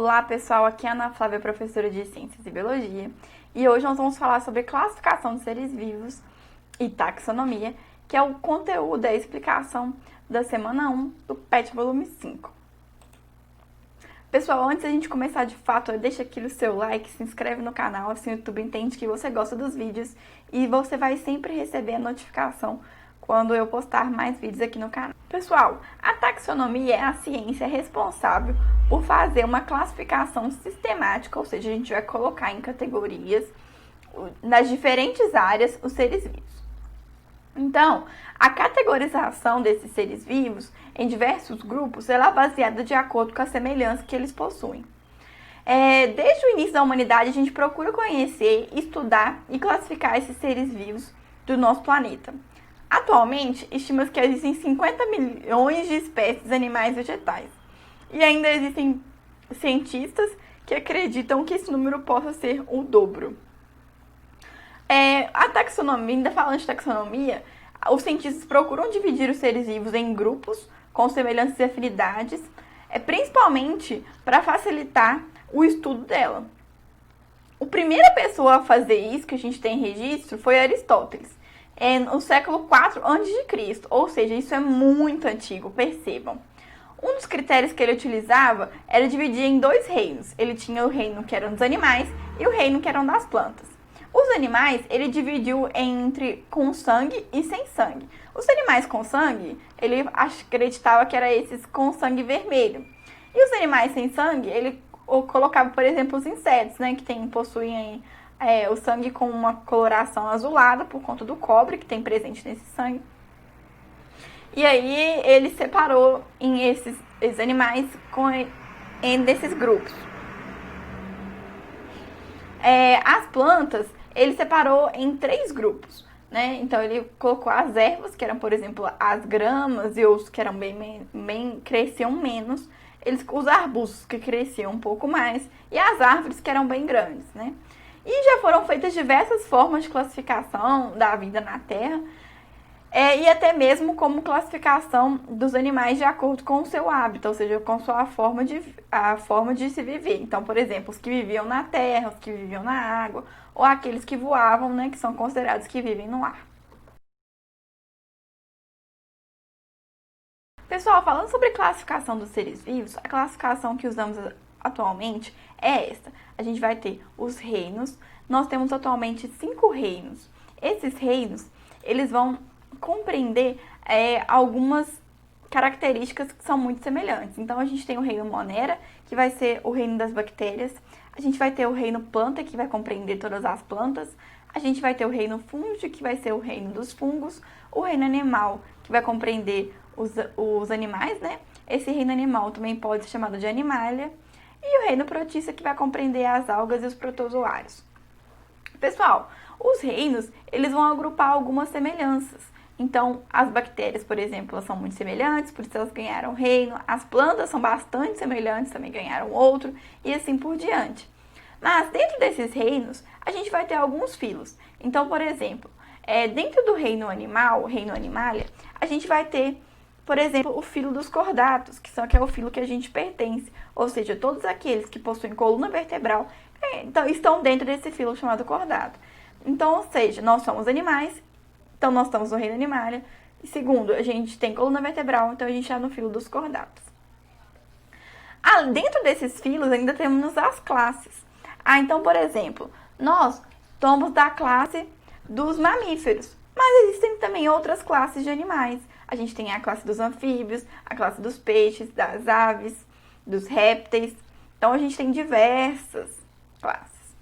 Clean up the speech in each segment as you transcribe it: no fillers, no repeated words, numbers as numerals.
Olá pessoal, aqui é a Ana Flávia, professora de Ciências e Biologia, e hoje nós vamos falar sobre classificação de seres vivos e taxonomia, que é o conteúdo da explicação da semana 1 do PET volume 5. Pessoal, antes da gente começar de fato, deixa aqui o seu like, se inscreve no canal, assim o YouTube entende que você gosta dos vídeos e você vai sempre receber a notificação quando eu postar mais vídeos aqui no canal. Pessoal, a taxonomia é a ciência responsável por fazer uma classificação sistemática, ou seja, a gente vai colocar em categorias nas diferentes áreas os seres vivos. Então, a categorização desses seres vivos em diversos grupos ela é baseada de acordo com a semelhança que eles possuem. Desde o início da humanidade, a gente procura conhecer, estudar e classificar esses seres vivos do nosso planeta. Atualmente, estima-se que existem 50 milhões de espécies animais e vegetais. E ainda existem cientistas que acreditam que esse número possa ser o dobro. A taxonomia, ainda falando de taxonomia, os cientistas procuram dividir os seres vivos em grupos com semelhanças e afinidades, principalmente para facilitar o estudo dela. A primeira pessoa a fazer isso, que a gente tem registro, foi Aristóteles, no século IV a.C., ou seja, isso é muito antigo, percebam. Um dos critérios que ele utilizava era dividir em dois reinos. Ele tinha o reino que eram dos animais e o reino que eram das plantas. Os animais, ele dividiu entre com sangue e sem sangue. Os animais com sangue, ele acreditava que eram esses com sangue vermelho. E os animais sem sangue, ele colocava, por exemplo, os insetos, né, que possuem o sangue com uma coloração azulada por conta do cobre que tem presente nesse sangue. E aí ele separou esses animais desses grupos. As plantas, ele separou em 3 grupos, né? Então ele colocou as ervas, que eram, por exemplo, as gramas e os que eram cresciam menos, os arbustos que cresciam um pouco mais e as árvores que eram bem grandes, né? E já foram feitas diversas formas de classificação da vida na Terra, e até mesmo como classificação dos animais de acordo com o seu hábito, ou seja, com a forma de se viver. Então, por exemplo, os que viviam na terra, os que viviam na água, ou aqueles que voavam, né, que são considerados que vivem no ar. Pessoal, falando sobre classificação dos seres vivos, a classificação que usamos atualmente é esta. A gente vai ter os reinos. Nós temos atualmente 5 reinos. Esses reinos, eles vão compreender algumas características que são muito semelhantes. Então, a gente tem o reino Monera, que vai ser o reino das bactérias. A gente vai ter o reino Planta, que vai compreender todas as plantas. A gente vai ter o reino Fungi, que vai ser o reino dos fungos. O reino Animal, que vai compreender os animais, né? Esse reino animal também pode ser chamado de Animalia. E o reino Protista, que vai compreender as algas e os protozoários. Pessoal, os reinos, eles vão agrupar algumas semelhanças. Então, as bactérias, por exemplo, elas são muito semelhantes, por isso elas ganharam reino. As plantas são bastante semelhantes, também ganharam outro, e assim por diante. Mas, dentro desses reinos, a gente vai ter alguns filos. Então, por exemplo, dentro do reino animal, o reino Animalia, a gente vai ter, por exemplo, o filo dos cordatos, que é o filo que a gente pertence. Ou seja, todos aqueles que possuem coluna vertebral então, estão dentro desse filo chamado cordato. Então, ou seja, nós somos animais, então nós estamos no reino Animalia. E segundo, a gente tem coluna vertebral, então a gente está no filo dos cordatos. Dentro desses filos ainda temos as classes. Então, por exemplo, nós somos da classe dos mamíferos, mas existem também outras classes de animais. A gente tem a classe dos anfíbios, a classe dos peixes, das aves, dos répteis. Então, a gente tem diversas classes.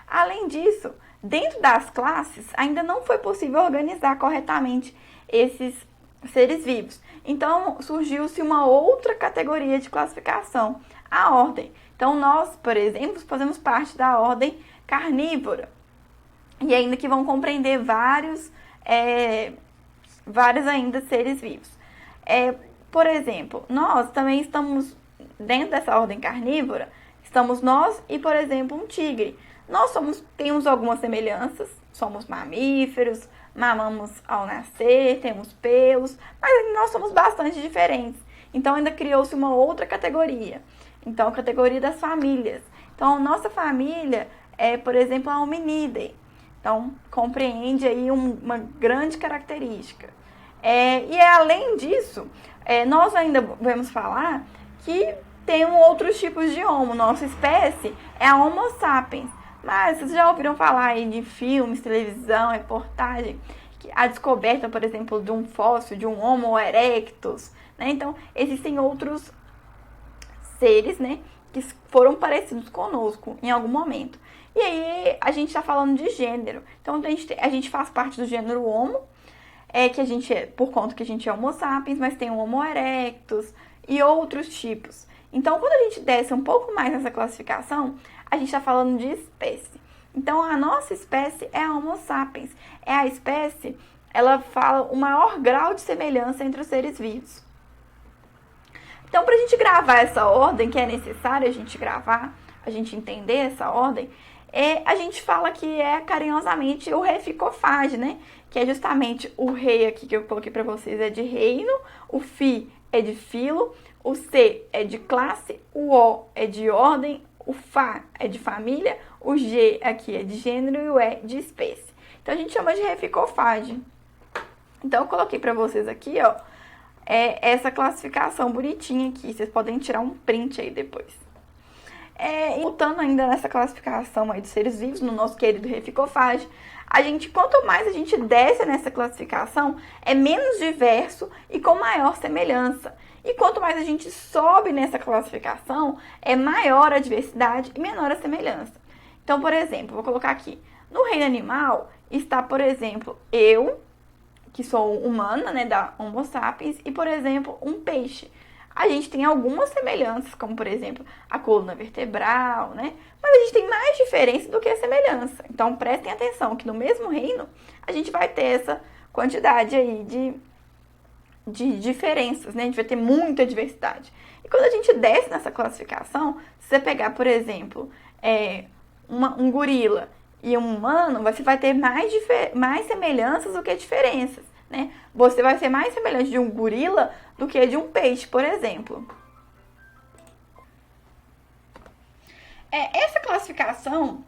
Além disso, dentro das classes, ainda não foi possível organizar corretamente esses seres vivos. Então, surgiu-se uma outra categoria de classificação, a ordem. Então, nós, por exemplo, fazemos parte da ordem carnívora. E ainda que vão compreender vários ainda seres vivos. Por exemplo, nós também estamos dentro dessa ordem carnívora, estamos nós e, por exemplo, um tigre. Nós temos algumas semelhanças, somos mamíferos, mamamos ao nascer, temos pelos, mas nós somos bastante diferentes. Então ainda criou-se uma outra categoria. Então, a categoria das famílias. Então, a nossa família é, por exemplo, a Hominidae. Então, compreende aí uma grande característica. E além disso, nós ainda vamos falar que tem outros tipos de Homo. Nossa espécie é a Homo sapiens. Mas vocês já ouviram falar aí de filmes, televisão, reportagem, que a descoberta, por exemplo, de um fóssil, de um Homo erectus, né? Então, existem outros seres, né, que foram parecidos conosco em algum momento. E aí, a gente está falando de gênero. Então, a gente faz parte do gênero Homo, que a gente por conta que a gente é Homo sapiens, mas tem o Homo erectus e outros tipos. Então, quando a gente desce um pouco mais nessa classificação, a gente está falando de espécie. Então, a nossa espécie é a Homo sapiens. É a espécie, ela fala o maior grau de semelhança entre os seres vivos. Então, para a gente gravar essa ordem, que é necessário a gente gravar, a gente entender essa ordem, a gente fala que é carinhosamente o reficofage, né? Que é justamente o rei aqui que eu coloquei para vocês é de reino, o fi é de filo, o C é de classe, o O é de ordem, o Fá é de família, o G aqui é de gênero e o E de espécie. Então, a gente chama de reficofage. Então, eu coloquei para vocês aqui, ó, essa classificação bonitinha aqui. Vocês podem tirar um print aí depois. Voltando ainda nessa classificação aí dos seres vivos, no nosso querido reficofage, quanto mais a gente desce nessa classificação, é menos diverso e com maior semelhança. E quanto mais a gente sobe nessa classificação, é maior a diversidade e menor a semelhança. Então, por exemplo, vou colocar aqui, no reino animal está, por exemplo, eu, que sou humana, né, da Homo sapiens, e, por exemplo, um peixe. A gente tem algumas semelhanças, como, por exemplo, a coluna vertebral, né? Mas a gente tem mais diferença do que semelhança. Então, prestem atenção que no mesmo reino, a gente vai ter essa quantidade aí de diferenças, né? A gente vai ter muita diversidade. E quando a gente desce nessa classificação, se você pegar, por exemplo, um gorila e um humano, você vai ter mais semelhanças do que diferenças, né? Você vai ser mais semelhante de um gorila do que de um peixe, por exemplo. Essa classificação,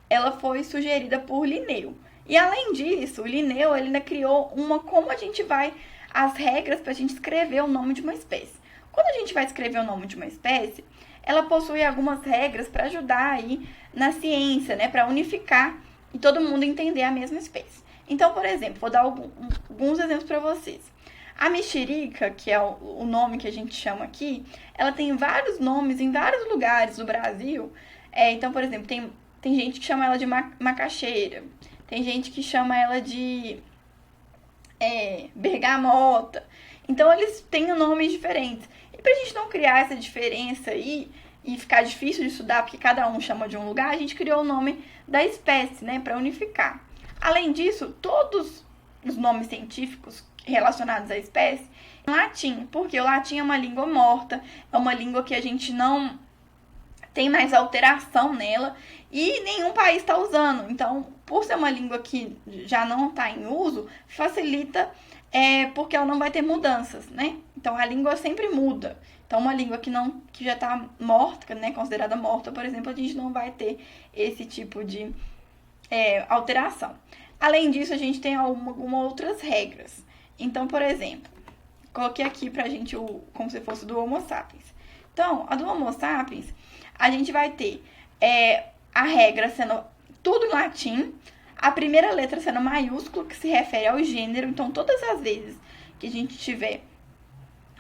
ela foi sugerida por Linneu. E além disso, o Linneu ele ainda criou como a gente vai, as regras para a gente escrever o nome de uma espécie. Quando a gente vai escrever o nome de uma espécie, ela possui algumas regras para ajudar aí na ciência, né, para unificar e todo mundo entender a mesma espécie. Então, por exemplo, vou dar alguns exemplos para vocês. A mexerica, que é o nome que a gente chama aqui, ela tem vários nomes em vários lugares do Brasil. Então, por exemplo, tem gente que chama ela de macaxeira, tem gente que chama ela de bergamota. Então, eles têm nomes diferentes. E pra gente não criar essa diferença aí e ficar difícil de estudar, porque cada um chama de um lugar, a gente criou o nome da espécie, né, para unificar. Além disso, todos os nomes científicos relacionados à espécie em latim, porque o latim é uma língua morta, é uma língua que a gente não tem mais alteração nela e nenhum país está usando. Então, por ser uma língua que já não está em uso, facilita porque ela não vai ter mudanças, né? Então, a língua sempre muda. Então, uma língua que já está morta, né, considerada morta, por exemplo, a gente não vai ter esse tipo de alteração. Além disso, a gente tem algumas outras regras. Então, por exemplo, coloquei aqui pra gente como se fosse do Homo sapiens. Então, a do Homo sapiens, a gente vai ter a regra sendo tudo em latim, a primeira letra sendo maiúsculo, que se refere ao gênero. Então, todas as vezes que a gente tiver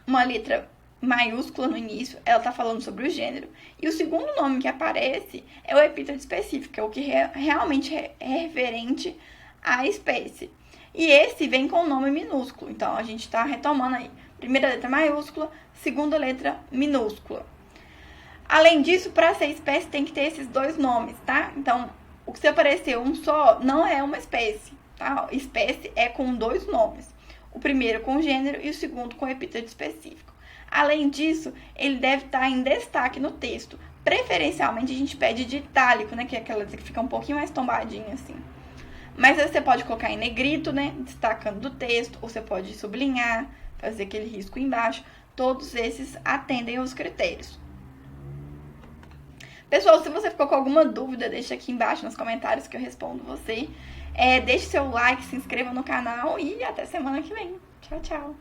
uma letra maiúscula no início, ela tá falando sobre o gênero. E o segundo nome que aparece é o epíteto específico, que é o que realmente é referente à espécie. E esse vem com o nome minúsculo. Então, a gente está retomando aí. Primeira letra maiúscula, segunda letra minúscula. Além disso, para ser espécie, tem que ter esses dois nomes, tá? Então, o que se aparecer um só, não é uma espécie, tá? Espécie é com dois nomes. O primeiro com gênero e o segundo com epíteto específico. Além disso, ele deve estar em destaque no texto. Preferencialmente, a gente pede de itálico, né? Que é aquela que fica um pouquinho mais tombadinha, assim. Mas aí você pode colocar em negrito, né, destacando do texto, ou você pode sublinhar, fazer aquele risco embaixo. todos esses atendem aos critérios. Pessoal, se você ficou com alguma dúvida, deixa aqui embaixo nos comentários que eu respondo você. Deixe seu like, se inscreva no canal e até semana que vem. Tchau, tchau!